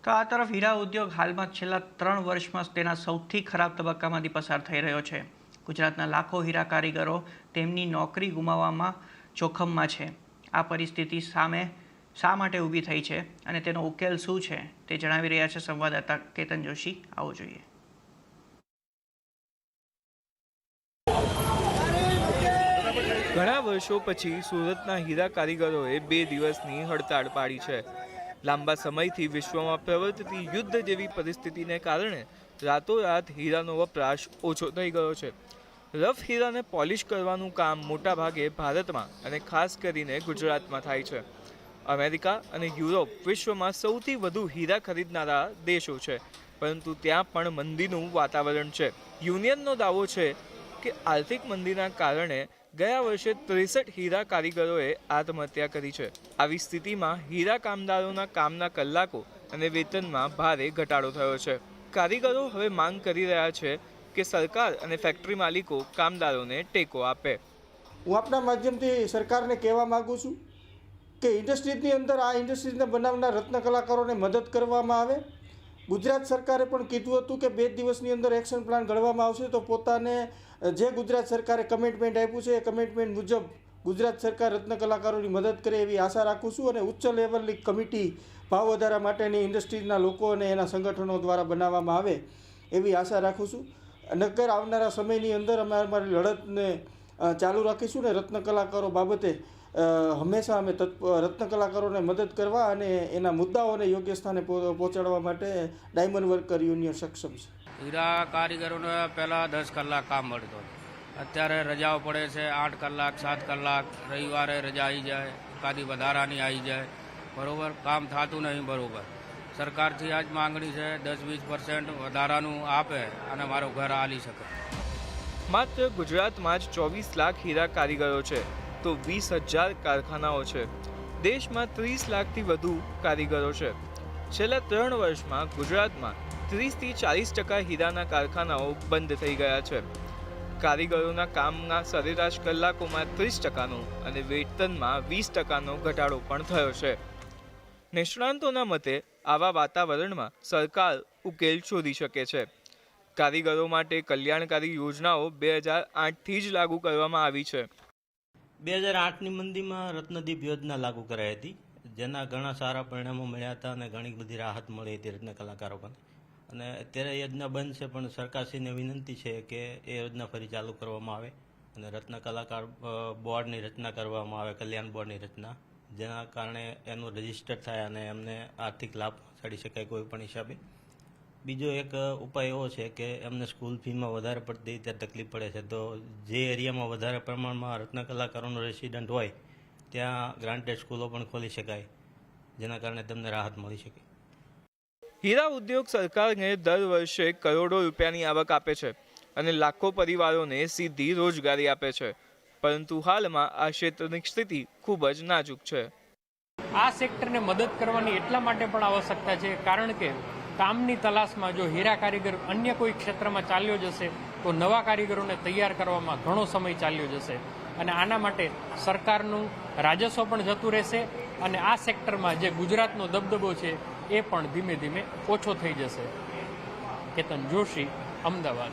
તો આ તરફ હીરા ઉદ્યોગ હાલમાં છેલ્લા 3 વર્ષમાં તેના સૌથી ખરાબ તબક્કામાંથી પસાર થઈ રહ્યો છે। ગુજરાતના લાખો હીરા કારીગરો તેમની નોકરી ગુમાવવામાં જોખમમાં છે। આ પરિસ્થિતિ સામે શા માટે ઊભી થઈ છે અને તેનો ઉકેલ શું છે તે જણાવી રહ્યા છે સંવાદદાતા કેતન જોશી। આવો જોઈએ। ઘણા વર્ષો પછી સુરતના હીરા કારીગરોએ 2 દિવસની હડતાળ પાડી છે। લાંબા સમયથી વિશ્વમાં પ્રવર્તતી યુદ્ધ જેવી પરિસ્થિતિને કારણે રાતોરાત હીરાનો વપરાશ ઓછો થઈ ગયો છે। રફ હીરાને પોલિશ કરવાનું કામ મોટાભાગે ભારતમાં અને ખાસ કરીને ગુજરાતમાં થાય છે। અમેરિકા અને યુરોપ વિશ્વમાં સૌથી વધુ હીરા ખરીદનારા દેશો છે, પરંતુ ત્યાં પણ મંદીનું વાતાવરણ છે। યુનિયનનો દાવો છે કે આર્થિક મંદીના કારણે ગયા વર્ષે 63 હીરા કારીગરોએ આત્મહત્યા કરી છે। આવી સ્થિતિમાં હીરા કામદારોના કામના કલાકો અને વેતનમાં ભારે ઘટાડો થયો છે। કારીગરો હવે માંગ કરી રહ્યા છે કે સરકાર અને ફેક્ટરી માલિકો કામદારોને ટેકો આપે। હું આપના માધ્યમથી સરકારને કહેવા માગું છું કે ઇન્ડસ્ટ્રીઝની અંદર આ ઇન્ડસ્ટ્રીઝને બનાવનાર રત્ન કલાકારોને મદદ કરવામાં આવે। ગુજરાત સરકારે પણ કીધું હતું કે 2 દિવસની અંદર એક્શન પ્લાન ઘડવામાં આવશે, તો પોતાને જે ગુજરાત સરકારે કમિટમેન્ટ આપ્યું છે એ કમિટમેન્ટ મુજબ ગુજરાત સરકાર રત્ન કલાકારોની મદદ કરે એવી આશા રાખું છું અને ઉચ્ચ લેવલની કમિટી ભાવ વધારા માટેની ઇન્ડસ્ટ્રીઝના લોકો અને એના સંગઠનો દ્વારા બનાવવામાં આવે એવી આશા રાખું છું। નકર આવનારા સમયની અંદર અમે અમારી લડતને ચાલુ રાખીશું ને રત્ન કલાકારો બાબતે હંમેશા અમે રત્ન કલાકારોને મદદ કરવા અને એના મુદ્દાઓને યોગ્ય સ્થાને પહોંચાડવા માટે ડાયમંડ વર્કર યુનિયન સક્ષમ છે। હીરા કારીગરોને પહેલાં 10 કલાક કામ મળતો, અત્યારે રજાઓ પડે છે 8 કલાક 7 કલાક, રવિવારે રજા આવી જાય, એકાદી વધારાની આવી જાય, બરાબર કામ થતું નહીં બરાબર। સરકારથી આ જ માંગણી છે 10-20% વધારાનું આપે અને મારું ઘર હાલી શકે। માત્ર ગુજરાતમાં જ 24 લાખ હીરા કારીગરો છે તો 20,000 કારખાનાઓ છે। દેશમાં 30 લાખથી વધુ કારીગરો છે। છેલ્લા 3 વર્ષમાં ગુજરાતમાં 30થી 40% હીરાના કારખાનાઓ બંધ થઈ ગયા છે। કારીગરોના કામના સરેરાશ કલાકોમાં 30%નો અને વેતનમાં 20%નો ઘટાડો પણ થયો છે। નિષ્ણાંતોના મતે આવા વાતાવરણમાં સરકાર ઉકેલ શોધી શકે છે। કારીગરો માટે કલ્યાણકારી યોજનાઓ 2008થી જ લાગુ કરવામાં આવી છે। 2008ની મંદીમાં રત્નદીપ યોજના લાગુ કરાઈ હતી, જેના ઘણા સારા પરિણામો મળ્યા હતા અને ઘણી બધી રાહત મળી હતી રત્ન કલાકારોને। અને અત્યારે યોજના બંધ છે, પણ સરકારશ્રીને વિનંતી છે કે એ યોજના ફરી ચાલુ કરવામાં આવે અને રત્ન કલાકાર બોર્ડની રચના કરવામાં આવે, કલ્યાણ બોર્ડની રચના, જેના કારણે એનું રજિસ્ટર થાય અને એમને આર્થિક લાભ પહોંચાડી શકાય કોઈ પણ હિસાબે। બીજો એક ઉપાય એવો છે કે એમને સ્કૂલ ફીમાં વધારે પડતી ત્યાં તકલીફ પડે છે, તો જે એરિયામાં વધારે પ્રમાણમાં રત્ન કલાકારોનો રેસિડન્ટ હોય ત્યાં ગ્રાન્ટેડ સ્કૂલો પણ ખોલી શકાય, જેના કારણે તેમને રાહત મળી શકે। હીરા ઉદ્યોગ સરકારને દર વર્ષે કરોડો રૂપિયાની આવક આપે છે અને લાખો પરિવારોને સીધી રોજગારી આપે છે, પરંતુ હાલમાં આ ક્ષેત્રની સ્થિતિ ખૂબ જ નાજુક છે। આ સેક્ટરને મદદ કરવાની એટલા માટે પણ આવશ્યકતા છે કારણ કે કામની તલાશમાં જો હીરા કારીગર અન્ય કોઈ ક્ષેત્રમાં ચાલ્યો જશે તો નવા કારીગરોને તૈયાર કરવામાં ઘણો સમય ચાલ્યો જશે અને આના માટે સરકારનું રાજસ્વ પણ જતું રહેશે અને આ સેક્ટરમાં જે ગુજરાતનો દબદબો છે એ પણ ધીમે ધીમે ઓછો થઈ જશે। કેતન જોશી, અમદાવાદ।